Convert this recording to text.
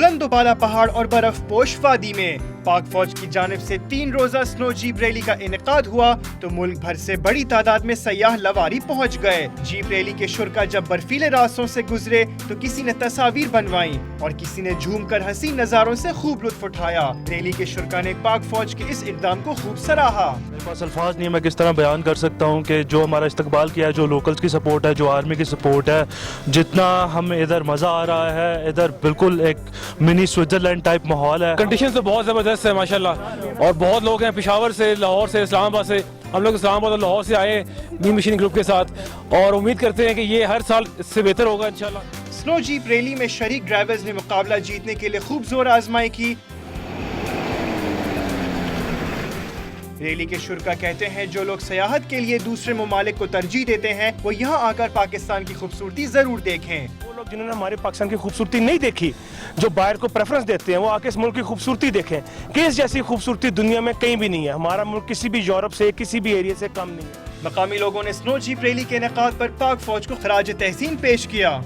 بلند و بالا پہاڑ اور برف پوش وادی میں پاک فوج کی جانب سے 3 روزہ سنو جیپ ریلی کا انعقاد ہوا تو ملک بھر سے بڑی تعداد میں سیاح لواری پہنچ گئے۔ جیپ ریلی کے شرکا جب برفیلے راستوں سے گزرے تو کسی نے تصاویر بنوائیں اور کسی نے جھوم کر حسین نظاروں سے خوب لطف اٹھایا۔ ریلی کے شرکا نے پاک فوج کے اس اقدام کو خوب سراہا۔ میرے پاس الفاظ نہیں، میں کس طرح بیان کر سکتا ہوں کہ جو ہمارا استقبال کیا ہے، جو لوکلز کی سپورٹ ہے، جو آرمی کی سپورٹ ہے، جتنا ہمیں ادھر مزہ آ رہا ہے، ادھر بالکل ایک منی سوئٹزرلینڈ ٹائپ ماحول ہے۔ کنڈیشن تو بہت زبردست ہے ماشاءاللہ، اور بہت لوگ ہیں پشاور سے، لاہور سے، اسلام آباد سے۔ ہم لوگ اسلام آباد اور لاہور سے آئے بی مشین گروپ کے ساتھ، اور امید کرتے ہیں کہ یہ ہر سال اس سے بہتر ہوگا انشاءاللہ۔ سنو جیپ ریلی میں شریک ڈرائیورز نے مقابلہ جیتنے کے لیے خوب زور آزمائی کی۔ ریلی کے شرکا کہتے ہیں جو لوگ سیاحت کے لیے دوسرے ممالک کو ترجیح دیتے ہیں وہ یہاں آ کر پاکستان کی خوبصورتی ضرور دیکھیں۔ وہ لوگ جنہوں نے ہمارے پاکستان کی خوبصورتی نہیں دیکھی، جو باہر کو پریفرنس دیتے ہیں، وہ آ کے اس ملک کی خوبصورتی دیکھیں کہ اس جیسی خوبصورتی دنیا میں کہیں بھی نہیں ہے۔ ہمارا ملک کسی بھی یورپ سے، کسی بھی ایریا سے کم نہیں ہے۔ مقامی لوگوں نے سنو جیپ ریلی کے انعقاد پر پاک فوج کو خراج تحسین پیش کیا۔